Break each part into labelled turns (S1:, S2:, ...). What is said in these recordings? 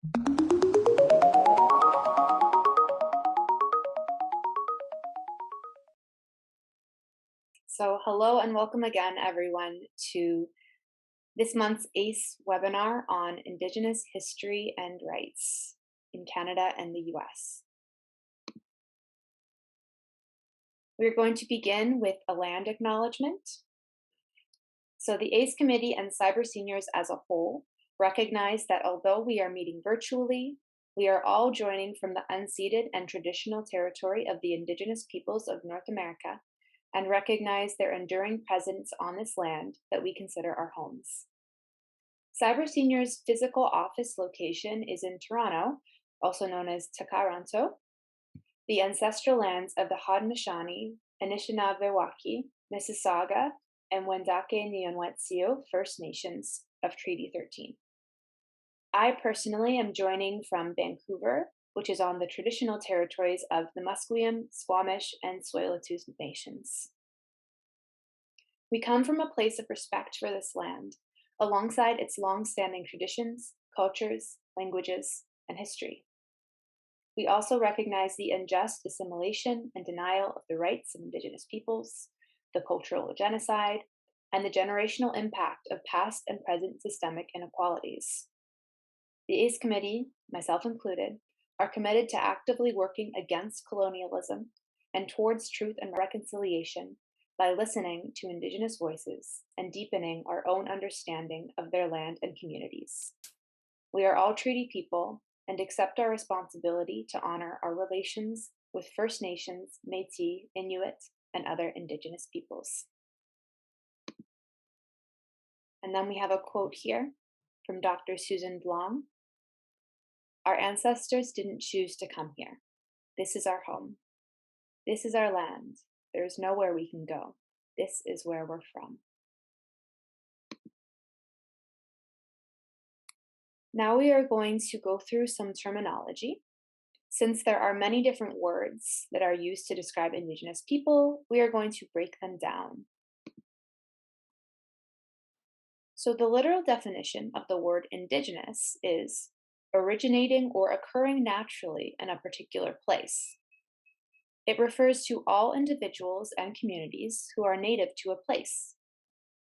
S1: So hello and welcome again, everyone, to this month's ACE webinar on Indigenous history and rights in Canada and the US. We're going to begin with a land acknowledgement. So the ACE Committee and Cyber Seniors as a whole recognize that although we are meeting virtually, we are all joining from the unceded and traditional territory of the Indigenous peoples of North America and recognize their enduring presence on this land that we consider our homes. Cyber Senior's physical office location is in Toronto, also known as Takaranto, the ancestral lands of the Haudenosaunee, Anishinaabe, Mississauga, and Wendake-Nyunwetsioh First Nations of Treaty 13. I personally am joining from Vancouver, which is on the traditional territories of the Musqueam, Squamish, and Tsleil-Waututh nations. We come from a place of respect for this land, alongside its long-standing traditions, cultures, languages, and history. We also recognize the unjust assimilation and denial of the rights of Indigenous peoples, the cultural genocide, and the generational impact of past and present systemic inequalities. The ACE Committee, myself included, are committed to actively working against colonialism and towards truth and reconciliation by listening to Indigenous voices and deepening our own understanding of their land and communities. We are all treaty people and accept our responsibility to honor our relations with First Nations, Métis, Inuit, and other Indigenous peoples. And then we have a quote here from Dr. Susan Blom. Our ancestors didn't choose to come here. This is our home. This is our land. There is nowhere we can go. This is where we're from. Now we are going to go through some terminology. Since there are many different words that are used to describe Indigenous people, we are going to break them down. So the literal definition of the word Indigenous is originating or occurring naturally in a particular place. It refers to all individuals and communities who are native to a place,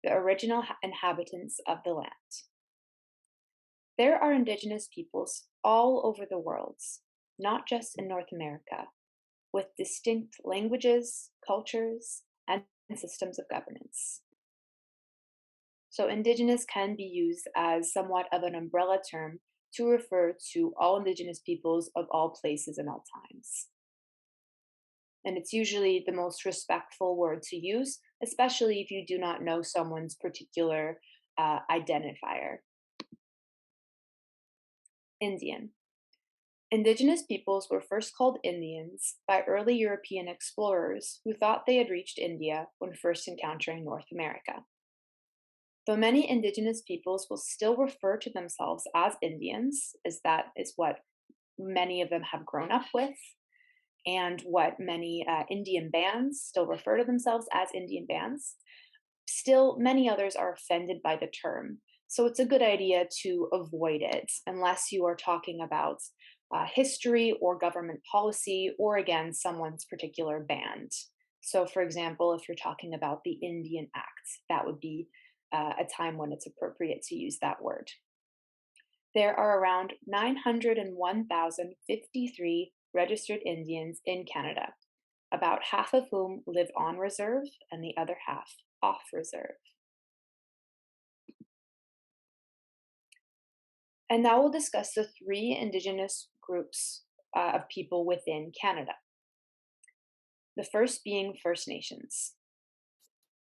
S1: the original inhabitants of the land. There are Indigenous peoples all over the world, not just in North America, with distinct languages, cultures, and systems of governance. So Indigenous can be used as somewhat of an umbrella term to refer to all Indigenous peoples of all places and all times. And it's usually the most respectful word to use, especially if you do not know someone's particular identifier. Indian. Indigenous peoples were first called Indians by early European explorers who thought they had reached India when first encountering North America. Though many Indigenous peoples will still refer to themselves as Indians, as that is what many of them have grown up with, and what many Indian bands still refer to themselves as Indian bands, still many others are offended by the term. So it's a good idea to avoid it unless you are talking about history or government policy, or again, someone's particular band. So for example, if you're talking about the Indian Act, that would be a time when it's appropriate to use that word. There are around 901,053 registered Indians in Canada, about half of whom live on reserve and the other half off reserve. And now we'll discuss the three Indigenous groups of people within Canada. The first being First Nations.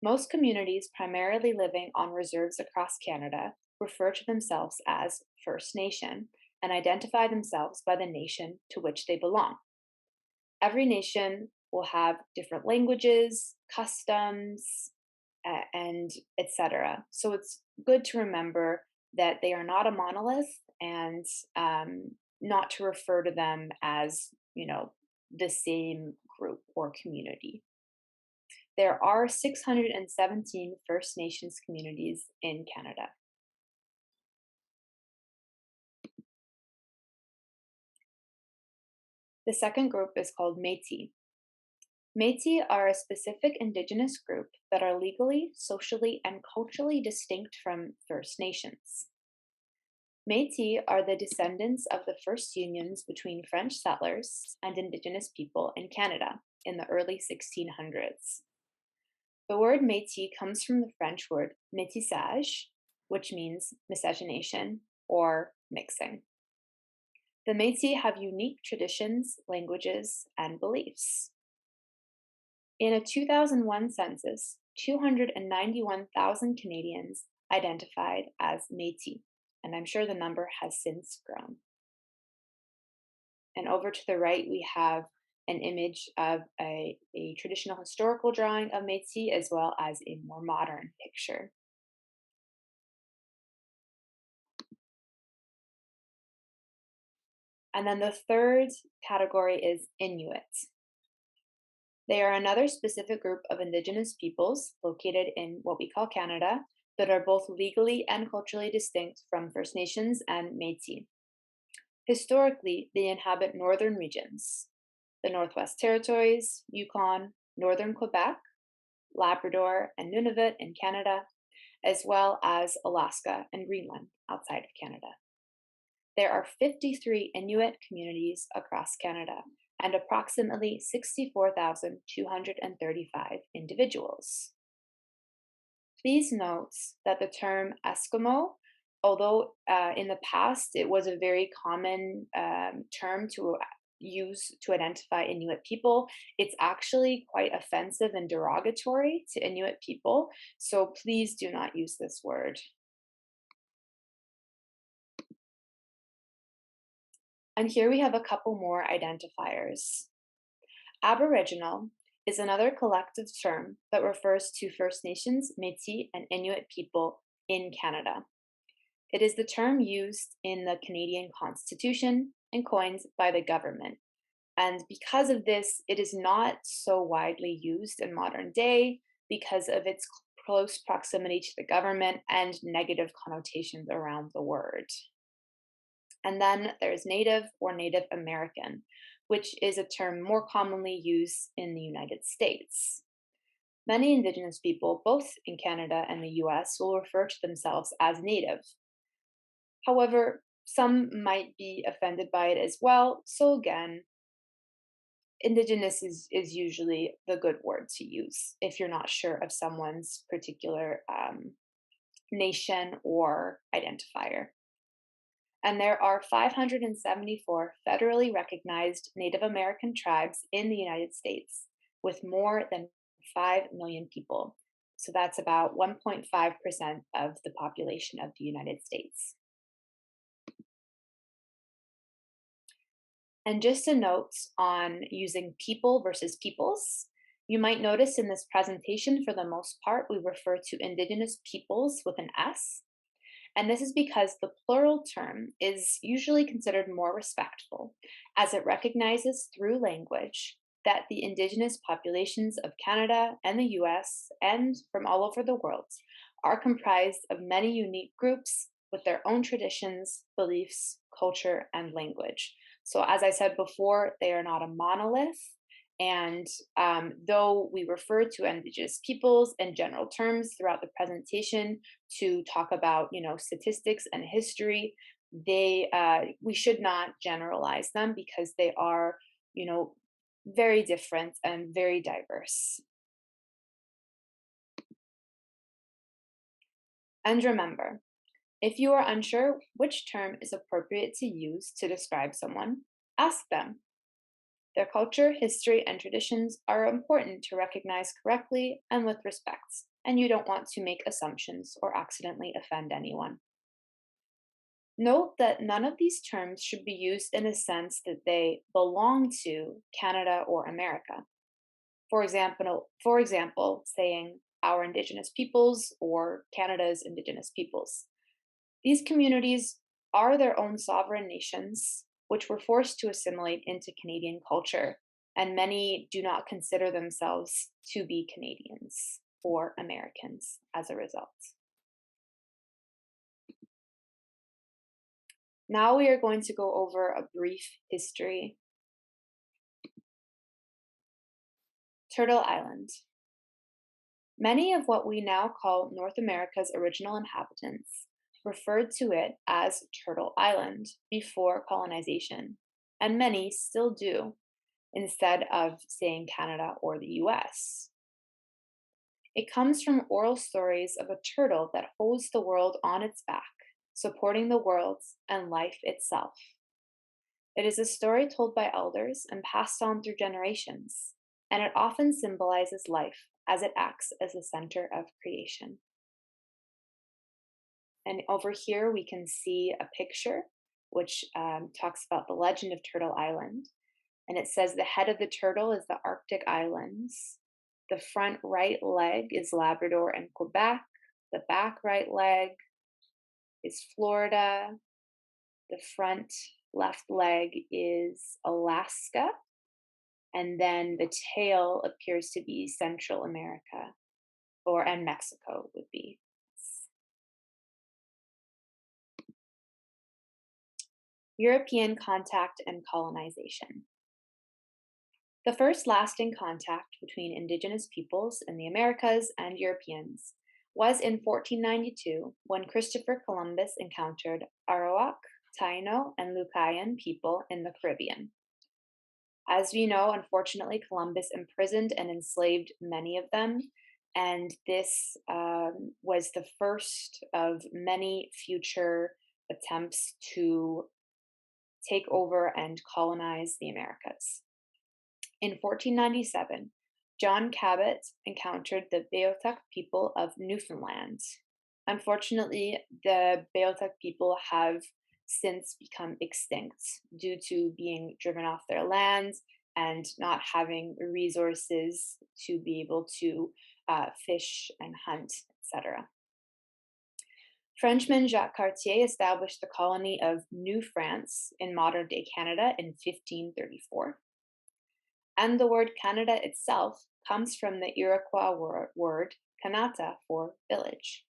S1: Most communities primarily living on reserves across Canada refer to themselves as First Nation and identify themselves by the nation to which they belong. Every nation will have different languages, customs, and etc. So it's good to remember that they are not a monolith, and not to refer to them as, the same group or community. There are 617 First Nations communities in Canada. The second group is called Métis. Métis are a specific Indigenous group that are legally, socially, and culturally distinct from First Nations. Métis are the descendants of the first unions between French settlers and Indigenous people in Canada in the early 1600s. The word Métis comes from the French word métissage, which means miscegenation or mixing. The Métis have unique traditions, languages, and beliefs. In a 2001 census, 291,000 Canadians identified as Métis, and I'm sure the number has since grown. And over to the right, we have an image of a traditional historical drawing of Métis, as well as a more modern picture. And then the third category is Inuit. They are another specific group of Indigenous peoples located in what we call Canada that are both legally and culturally distinct from First Nations and Métis. Historically, they inhabit northern regions, the Northwest Territories, Yukon, northern Quebec, Labrador, and Nunavut in Canada, as well as Alaska and Greenland outside of Canada. There are 53 Inuit communities across Canada and approximately 64,235 individuals. Please note that the term Eskimo, although in the past it was a very common term to use to identify Inuit people, it's actually quite offensive and derogatory to Inuit people, so please do not use this word. And here we have a couple more identifiers. Aboriginal is another collective term that refers to First Nations, Métis, and Inuit people in Canada. It is the term used in the Canadian Constitution and coined by the government. And because of this, it is not so widely used in modern day because of its close proximity to the government and negative connotations around the word. And then there's Native or Native American, which is a term more commonly used in the United States. Many Indigenous people, both in Canada and the US, will refer to themselves as Native. However, some might be offended by it as well. So again, Indigenous is usually the good word to use if you're not sure of someone's particular nation or identifier. And there are 574 federally recognized Native American tribes in the United States, with more than 5 million people. So that's about 1.5% of the population of the United States. And just a note on using people versus peoples. You might notice in this presentation, for the most part, we refer to Indigenous peoples with an S. And this is because the plural term is usually considered more respectful, as it recognizes through language that the Indigenous populations of Canada and the US and from all over the world are comprised of many unique groups with their own traditions, beliefs, culture, and language. So, as I said before, they are not a monolith. And though we refer to Indigenous peoples in general terms throughout the presentation to talk about, statistics and history, we should not generalize them because they are, very different and very diverse. And remember, if you are unsure which term is appropriate to use to describe someone, ask them. Their culture, history, and traditions are important to recognize correctly and with respect, and you don't want to make assumptions or accidentally offend anyone. Note that none of these terms should be used in a sense that they belong to Canada or America. For example, saying our Indigenous peoples or Canada's Indigenous peoples. These communities are their own sovereign nations, which were forced to assimilate into Canadian culture, and many do not consider themselves to be Canadians or Americans as a result. Now we are going to go over a brief history Turtle Island. Many of what we now call North America's original inhabitants referred to it as Turtle Island before colonization, and many still do, instead of saying Canada or the US. It comes from oral stories of a turtle that holds the world on its back, supporting the world and life itself. It is a story told by elders and passed on through generations, and it often symbolizes life as it acts as the center of creation. And over here we can see a picture which talks about the legend of Turtle Island. And it says the head of the turtle is the Arctic Islands. The front right leg is Labrador and Quebec. The back right leg is Florida. The front left leg is Alaska. And then the tail appears to be Central America, and Mexico would be. European contact and colonization. The first lasting contact between Indigenous peoples in the Americas and Europeans was in 1492 when Christopher Columbus encountered Arawak, Taino, and Lucayan people in the Caribbean. As we know, unfortunately, Columbus imprisoned and enslaved many of them, and this was the first of many future attempts to take over and colonize the Americas. In 1497, John Cabot encountered the Beothuk people of Newfoundland. Unfortunately, the Beothuk people have since become extinct due to being driven off their lands and not having resources to be able to fish and hunt, etc. Frenchman Jacques Cartier established the colony of New France in modern-day Canada in 1534. And the word Canada itself comes from the Iroquois word Kanata for village.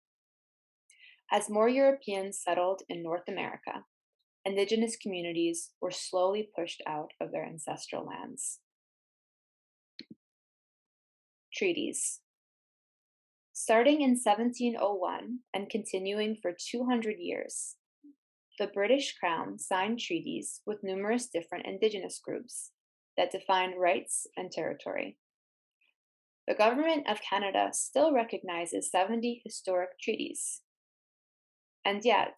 S1: As more Europeans settled in North America, Indigenous communities were slowly pushed out of their ancestral lands. Treaties. Starting in 1701 and continuing for 200 years, the British Crown signed treaties with numerous different Indigenous groups that defined rights and territory. The Government of Canada still recognizes 70 historic treaties. And yet,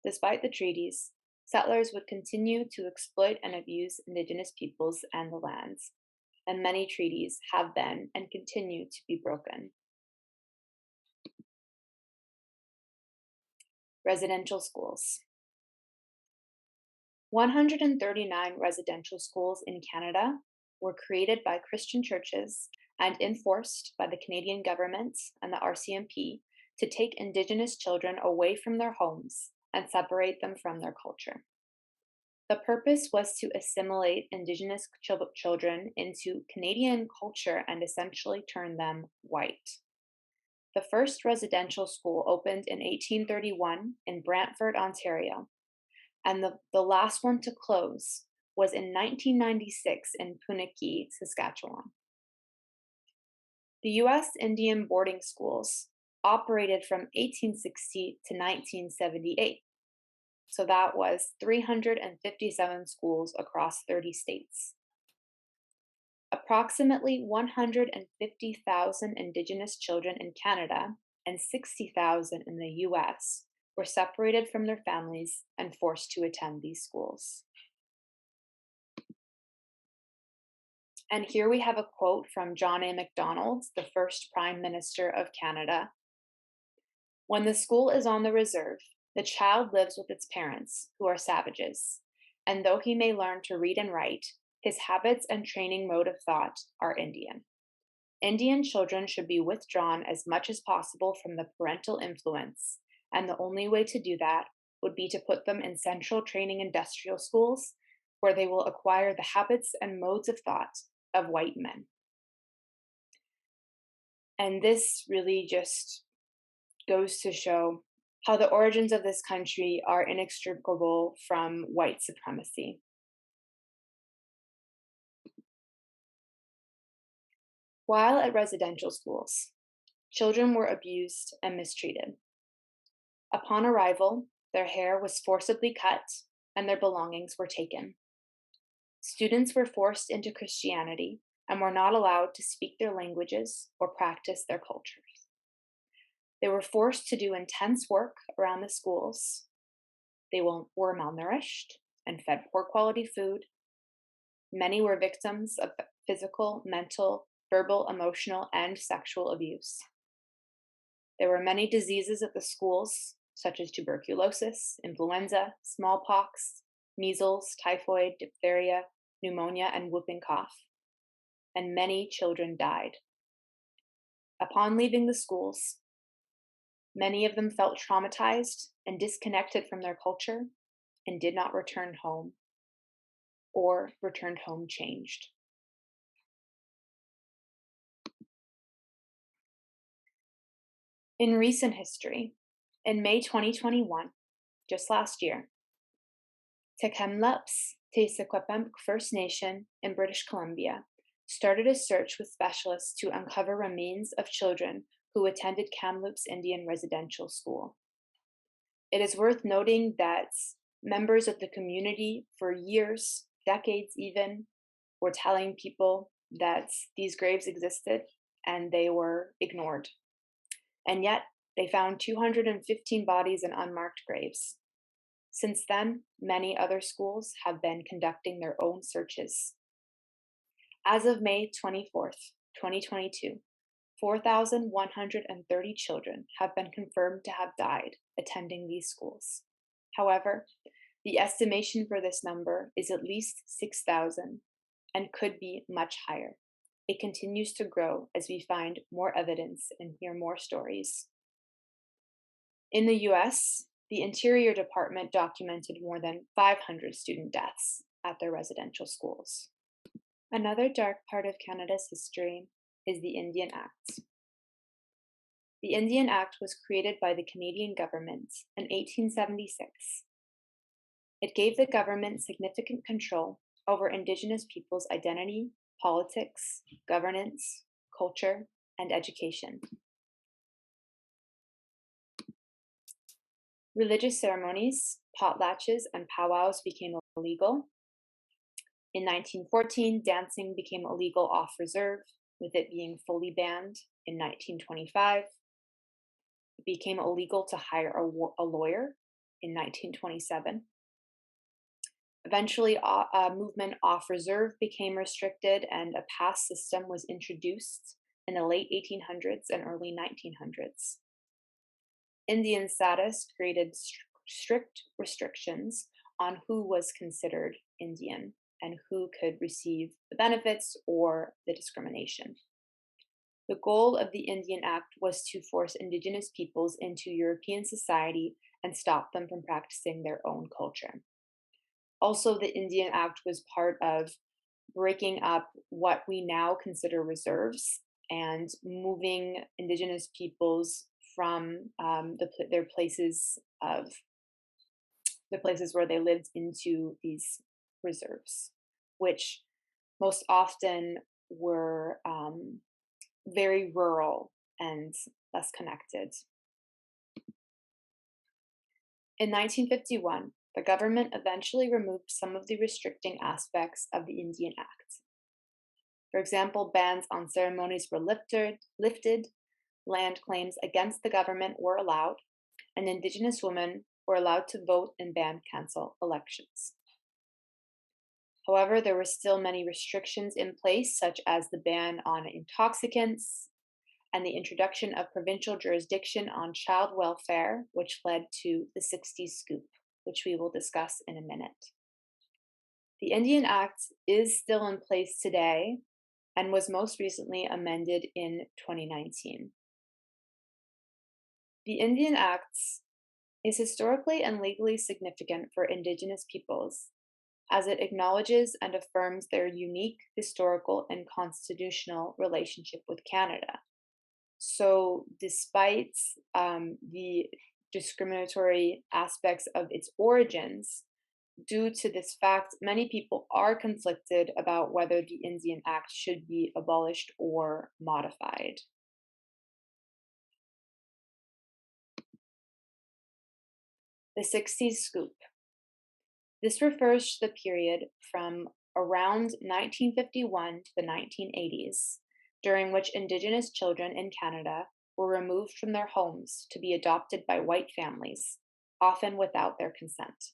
S1: despite the treaties, settlers would continue to exploit and abuse Indigenous peoples and the lands, and many treaties have been and continue to be broken. Residential schools. 139 residential schools in Canada were created by Christian churches and enforced by the Canadian government and the RCMP to take Indigenous children away from their homes and separate them from their culture. The purpose was to assimilate Indigenous children into Canadian culture and essentially turn them white. The first residential school opened in 1831 in Brantford, Ontario, and the last one to close was in 1996 in Punakee, Saskatchewan. The U.S. Indian boarding schools operated from 1860 to 1978. So that was 357 schools across 30 states. Approximately 150,000 Indigenous children in Canada and 60,000 in the US were separated from their families and forced to attend these schools. And here we have a quote from John A. Macdonald, the first Prime Minister of Canada. "When the school is on the reserve, the child lives with its parents, who are savages, and though he may learn to read and write, his habits and training mode of thought are Indian. Indian children should be withdrawn as much as possible from the parental influence, and the only way to do that would be to put them in central training industrial schools, where they will acquire the habits and modes of thought of white men." And this really just goes to show how the origins of this country are inextricable from white supremacy. While at residential schools, children were abused and mistreated. Upon arrival, their hair was forcibly cut and their belongings were taken. Students were forced into Christianity and were not allowed to speak their languages or practice their cultures. They were forced to do intense work around the schools. They were malnourished and fed poor quality food. Many were victims of physical, mental, verbal, emotional, and sexual abuse. There were many diseases at the schools, such as tuberculosis, influenza, smallpox, measles, typhoid, diphtheria, pneumonia, and whooping cough. And many children died. Upon leaving the schools, many of them felt traumatized and disconnected from their culture and did not return home, or returned home changed. In recent history, in May 2021, just last year, Te Kamloops Te Secwepemc First Nation in British Columbia started a search with specialists to uncover remains of children who attended Kamloops Indian Residential School. It is worth noting that members of the community for years, decades even, were telling people that these graves existed and they were ignored. And yet, they found 215 bodies in unmarked graves. Since then, many other schools have been conducting their own searches. As of May 24th, 2022, 4,130 children have been confirmed to have died attending these schools. However, the estimation for this number is at least 6,000 and could be much higher. It continues to grow as we find more evidence and hear more stories. In the US, the Interior Department documented more than 500 student deaths at their residential schools. Another dark part of Canada's history is the Indian Act. The Indian Act was created by the Canadian government in 1876. It gave the government significant control over Indigenous peoples' identity, politics, governance, culture, and education. Religious ceremonies, potlatches, and powwows became illegal. In 1914, dancing became illegal off reserve, with it being fully banned in 1925. It became illegal to hire a lawyer in 1927. Eventually, movement off reserve became restricted, and a pass system was introduced in the late 1800s and early 1900s. Indian status created strict restrictions on who was considered Indian and who could receive the benefits or the discrimination. The goal of the Indian Act was to force Indigenous peoples into European society and stop them from practicing their own culture. Also, the Indian Act was part of breaking up what we now consider reserves and moving Indigenous peoples from their places where they lived into these reserves, which most often were very rural and less connected. In 1951, the government eventually removed some of the restricting aspects of the Indian Act. For example, bans on ceremonies were lifted, land claims against the government were allowed, and Indigenous women were allowed to vote and ban cancel elections. However, there were still many restrictions in place, such as the ban on intoxicants and the introduction of provincial jurisdiction on child welfare, which led to the 60s scoop, which we will discuss in a minute. The Indian Act is still in place today and was most recently amended in 2019. The Indian Act is historically and legally significant for Indigenous peoples, as it acknowledges and affirms their unique historical and constitutional relationship with Canada. So, despite the discriminatory aspects of its origins, due to this fact, many people are conflicted about whether the Indian Act should be abolished or modified. The 60s scoop. This refers to the period from around 1951 to the 1980s, during which Indigenous children in Canada were removed from their homes to be adopted by white families, often without their consent.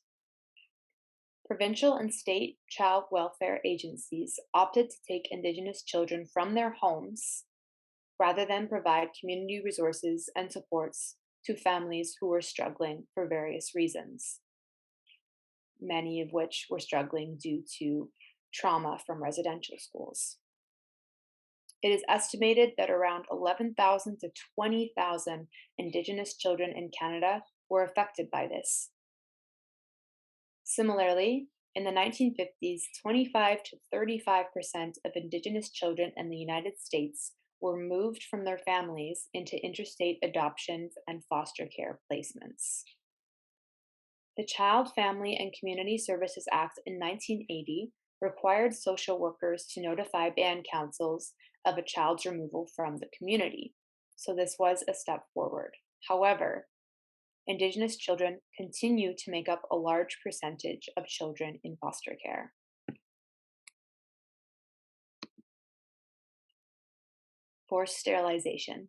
S1: Provincial and state child welfare agencies opted to take Indigenous children from their homes rather than provide community resources and supports to families who were struggling for various reasons, many of which were struggling due to trauma from residential schools. It is estimated that around 11,000 to 20,000 Indigenous children in Canada were affected by this. Similarly, in the 1950s, 25 to 35% of Indigenous children in the United States were moved from their families into interstate adoptions and foster care placements. The Child, Family, and Community Services Act in 1980 required social workers to notify band councils of a child's removal from the community, so this was a step forward. However, Indigenous children continue to make up a large percentage of children in foster care. Forced sterilization.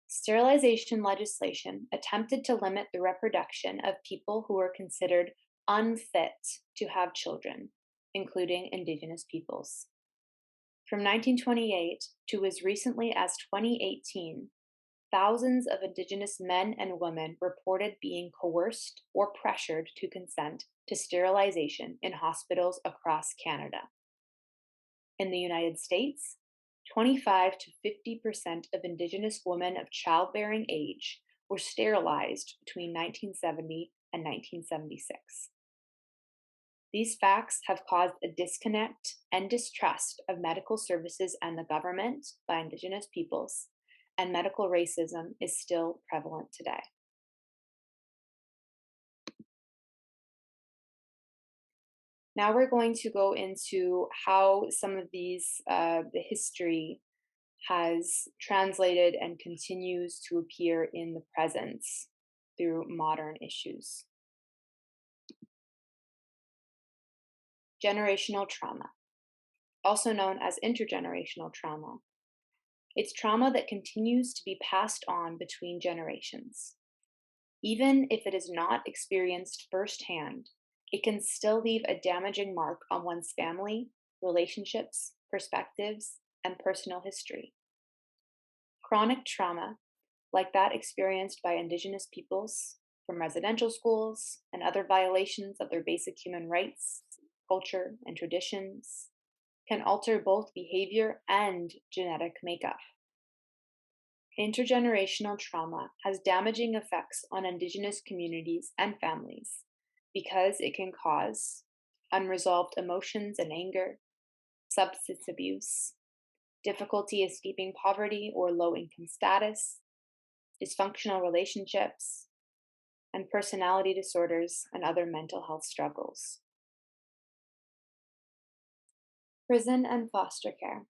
S1: Sterilization legislation attempted to limit the reproduction of people who were considered unfit to have children, including Indigenous peoples. From 1928 to as recently as 2018, thousands of Indigenous men and women reported being coerced or pressured to consent to sterilization in hospitals across Canada. In the United States, 25 to 50% of Indigenous women of childbearing age were sterilized between 1970 and 1976. These facts have caused a disconnect and distrust of medical services and the government by Indigenous peoples, and medical racism is still prevalent today. Now we're going to go into how some of these, the history has translated and continues to appear in the present through modern issues. Generational trauma, also known as intergenerational trauma. It's trauma that continues to be passed on between generations. Even if it is not experienced firsthand, it can still leave a damaging mark on one's family, relationships, perspectives, and personal history. Chronic trauma, like that experienced by Indigenous peoples from residential schools and other violations of their basic human rights, culture, and traditions, can alter both behavior and genetic makeup. Intergenerational trauma has damaging effects on Indigenous communities and families because it can cause unresolved emotions and anger, substance abuse, difficulty escaping poverty or low income status, dysfunctional relationships, and personality disorders and other mental health struggles. Prison and foster care.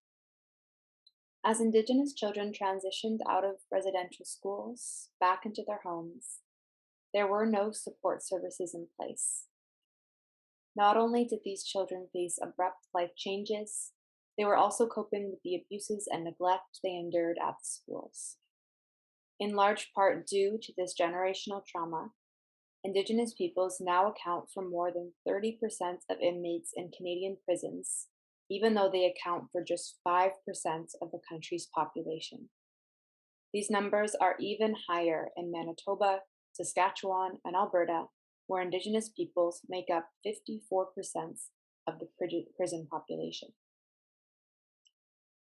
S1: As Indigenous children transitioned out of residential schools back into their homes, there were no support services in place. Not only did these children face abrupt life changes, they were also coping with the abuses and neglect they endured at the schools. In large part due to this generational trauma, Indigenous peoples now account for more than 30% of inmates in Canadian prisons, even though they account for just 5% of the country's population. These numbers are even higher in Manitoba, Saskatchewan, and Alberta, where Indigenous peoples make up 54% of the prison population.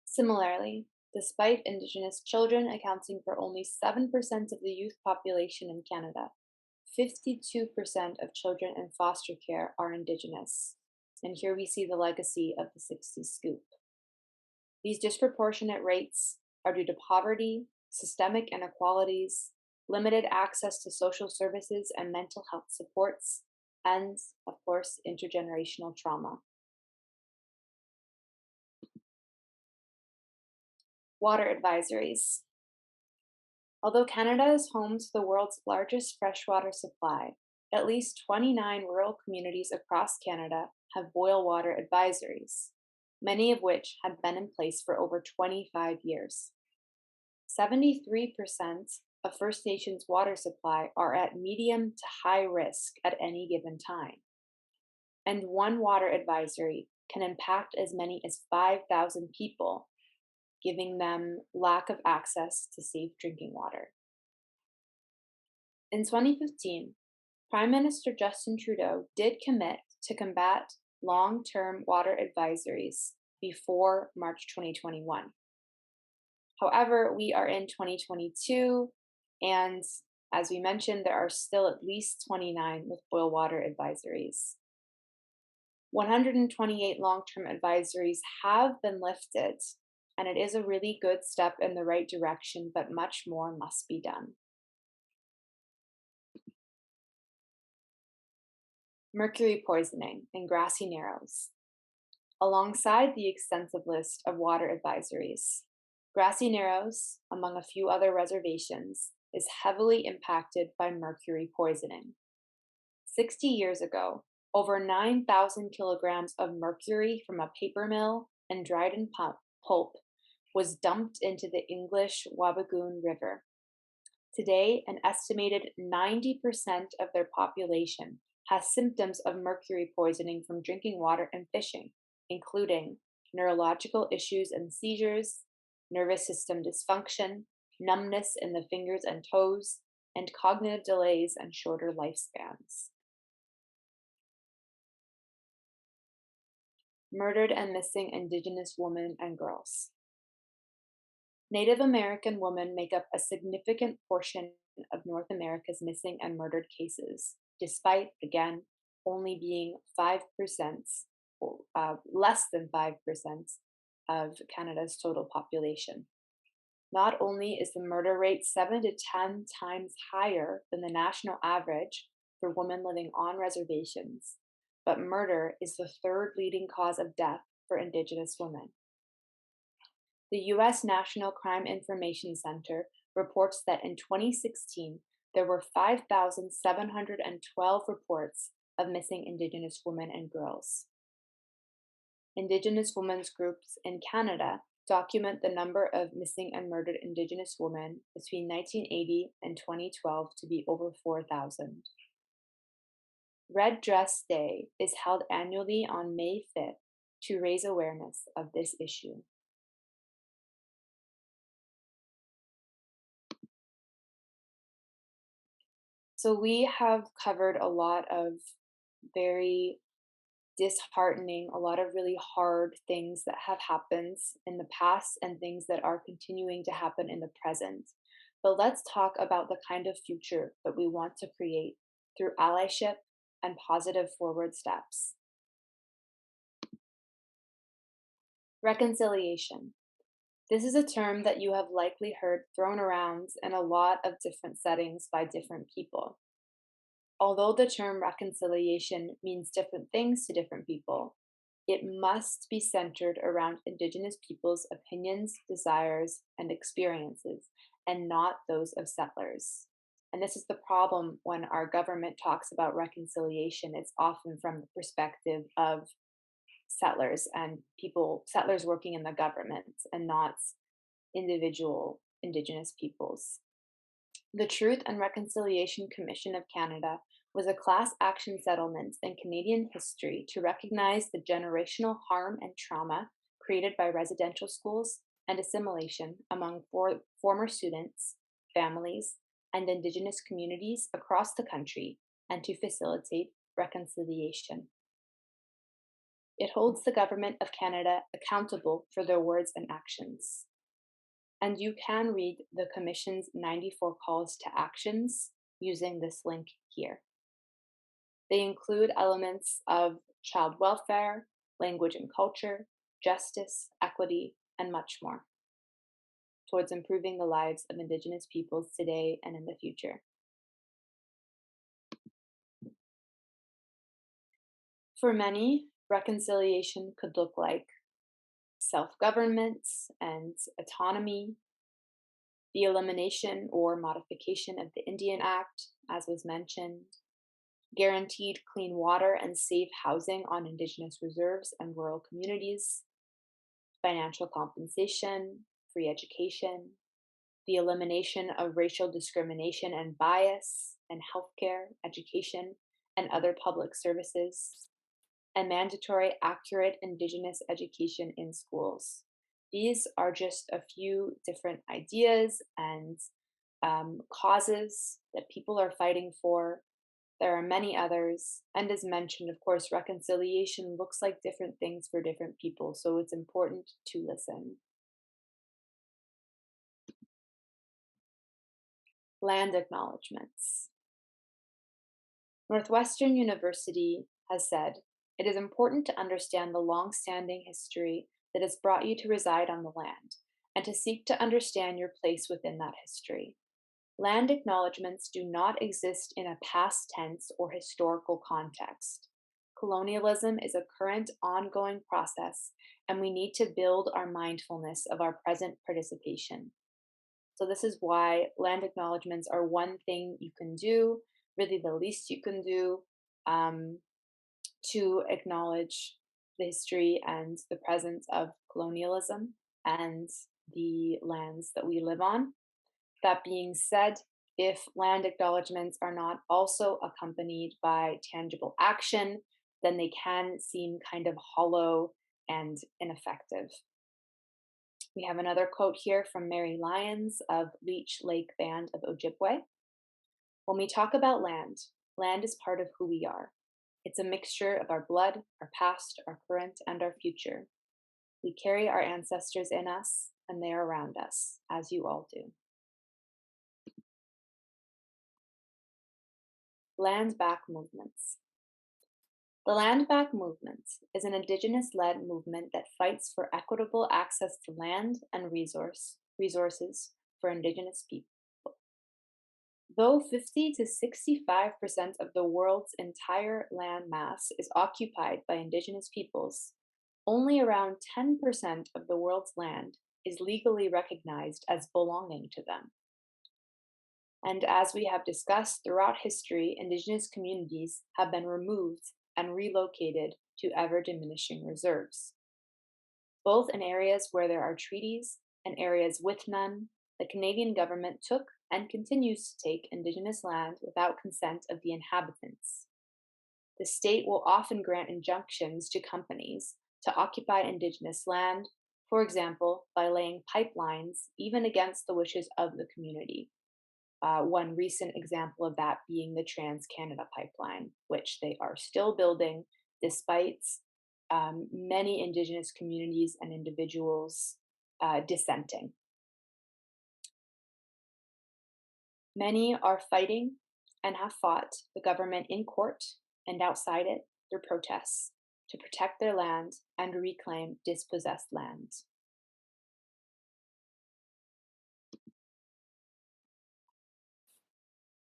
S1: Similarly, despite Indigenous children accounting for only 7% of the youth population in Canada, 52% of children in foster care are Indigenous. And here we see the legacy of the 60s scoop. These disproportionate rates are due to poverty, systemic inequalities, limited access to social services and mental health supports, and, of course, intergenerational trauma. Water advisories. Although Canada is home to the world's largest freshwater supply, at least 29 rural communities across Canada have boil water advisories, many of which have been in place for over 25 years. 73% of First Nations water supply are at medium to high risk at any given time, and one water advisory can impact as many as 5,000 people, giving them lack of access to safe drinking water. In 2015, Prime Minister Justin Trudeau did commit to combat long term water advisories before March 2021. However, we are in 2022, and as we mentioned, there are still at least 29 with boil water advisories. 128 long term advisories have been lifted, and it is a really good step in the right direction, but much more must be done. Mercury poisoning in grassy narrows. Alongside the extensive list of water advisories, Grassy Narrows, among a few other reservations, is heavily impacted by mercury poisoning. 60 years ago, over 9,000 kilograms of mercury from a paper mill and Dryden pulp was dumped into the English Wabigoon River. Today, an estimated 90% of their population has symptoms of mercury poisoning from drinking water and fishing, including neurological issues and seizures, nervous system dysfunction, numbness in the fingers and toes, and cognitive delays and shorter lifespans. Murdered and missing Indigenous women and girls. Native American women make up a significant portion of North America's missing and murdered cases, despite, again, only being 5%, less than 5% of Canada's total population. Not only is the murder rate 7 to 10 times higher than the national average for women living on reservations, but murder is the third leading cause of death for Indigenous women. The U.S. National Crime Information Center reports that in 2016, there were 5,712 reports of missing Indigenous women and girls. Indigenous women's groups in Canada document the number of missing and murdered Indigenous women between 1980 and 2012 to be over 4,000. Red Dress Day is held annually on May 5th to raise awareness of this issue. So we have covered a lot of very disheartening, a lot of really hard things that have happened in the past and things that are continuing to happen in the present. But let's talk about the kind of future that we want to create through allyship and positive forward steps. Reconciliation. This is a term that you have likely heard thrown around in a lot of different settings by different people. Although the term reconciliation means different things to different people, it must be centered around Indigenous people's opinions, desires, and experiences, and not those of settlers. And this is the problem when our government talks about reconciliation. It's often from the perspective of settlers and settlers working in the government, and not individual Indigenous peoples. The Truth and Reconciliation Commission of Canada was a class action settlement in Canadian history to recognize the generational harm and trauma created by residential schools and assimilation among former students, families, and Indigenous communities across the country, and to facilitate reconciliation. It holds the Government of Canada accountable for their words and actions. And you can read the Commission's 94 calls to actions using this link here. They include elements of child welfare, language and culture, justice, equity, and much more, towards improving the lives of Indigenous peoples today and in the future. For many, reconciliation could look like self government and autonomy, the elimination or modification of the Indian Act, as was mentioned, guaranteed clean water and safe housing on Indigenous reserves and rural communities, financial compensation, free education, the elimination of racial discrimination and bias in healthcare, education, and other public services, and mandatory accurate Indigenous education in schools. These are just a few different ideas and causes that people are fighting for. There are many others. And as mentioned, of course, reconciliation looks like different things for different people. So it's important to listen. Land acknowledgements. Northwestern University has said, it is important to understand the long-standing history that has brought you to reside on the land, and to seek to understand your place within that history. Land acknowledgements do not exist in a past tense or historical context. Colonialism is a current, ongoing process, and we need to build our mindfulness of our present participation. So, this is why land acknowledgements are one thing you can do, really the least you can do, um, to acknowledge the history and the presence of colonialism and the lands that we live on. That being said, if land acknowledgements are not also accompanied by tangible action, then they can seem kind of hollow and ineffective. We have another quote here from Mary Lyons of Leech Lake Band of Ojibwe. When we talk about land, land is part of who we are. It's a mixture of our blood, our past, our current, and our future. We carry our ancestors in us, and they are around us, as you all do. Land Back movements. The Land Back movement is an Indigenous-led movement that fights for equitable access to land and resources for Indigenous people. Though 50 to 65% of the world's entire land mass is occupied by Indigenous peoples, only around 10% of the world's land is legally recognized as belonging to them. And as we have discussed throughout history, Indigenous communities have been removed and relocated to ever diminishing reserves. Both in areas where there are treaties and areas with none, the Canadian government took and continues to take Indigenous land without consent of the inhabitants. The state will often grant injunctions to companies to occupy Indigenous land, for example, by laying pipelines even against the wishes of the community. One recent example of that being the Trans-Canada Pipeline, which they are still building despite many Indigenous communities and individuals dissenting. Many are fighting and have fought the government in court and outside it through protests to protect their land and reclaim dispossessed land.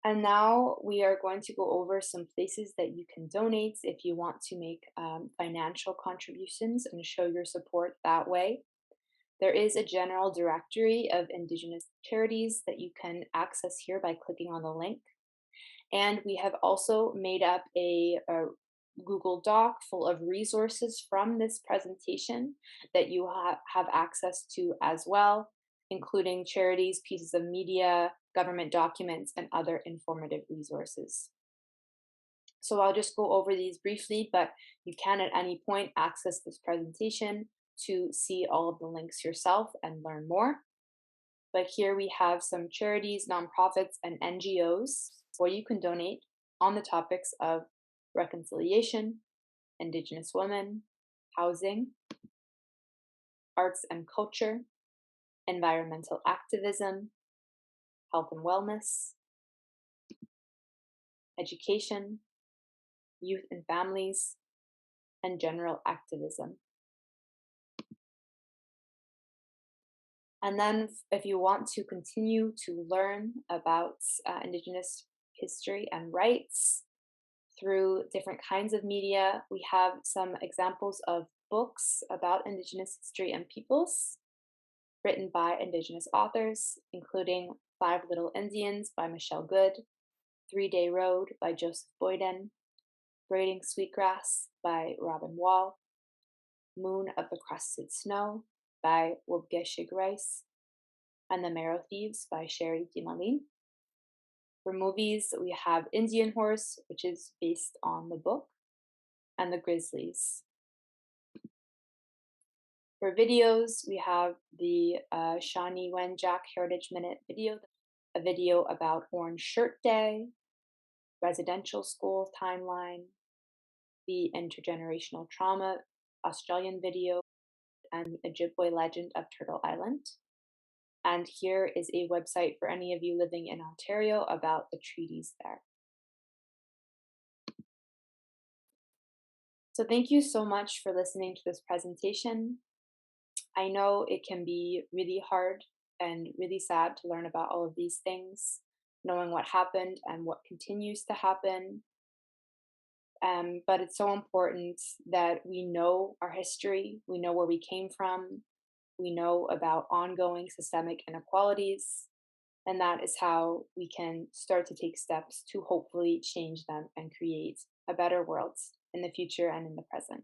S1: And now we are going to go over some places that you can donate if you want to make financial contributions and show your support that way. There is a general directory of Indigenous charities that you can access here by clicking on the link. And we have also made up a Google Doc full of resources from this presentation that you have access to as well, including charities, pieces of media, government documents, and other informative resources. So I'll just go over these briefly, but you can at any point access this presentation to see all of the links yourself and learn more. But here we have some charities, nonprofits, and NGOs where you can donate on the topics of reconciliation, Indigenous women, housing, arts and culture, environmental activism, health and wellness, education, youth and families, and general activism. And then if you want to continue to learn about Indigenous history and rights, through different kinds of media. We have some examples of books about Indigenous history and peoples written by Indigenous authors, including Five Little Indians by Michelle Good, 3-Day Road by Joseph Boyden, Braiding Sweetgrass by Robin Wall, Moon of the Crusted Snow by Wubgeshe Grace, and The Marrow Thieves by Sherry DeMarlene. For movies, we have Indian Horse, which is based on the book, and The Grizzlies. For videos, we have the Shawnee Wenjack Heritage Minute video, a video about Orange Shirt Day, residential school timeline, the Intergenerational Trauma Australian video, and the Ojibwe legend of Turtle Island. And here is a website for any of you living in Ontario about the treaties there. So thank you so much for listening to this presentation. I know it can be really hard and really sad to learn about all of these things, knowing what happened and what continues to happen. But it's so important that we know our history, we know where we came from, we know about ongoing systemic inequalities, and that is how we can start to take steps to hopefully change them and create a better world in the future and in the present.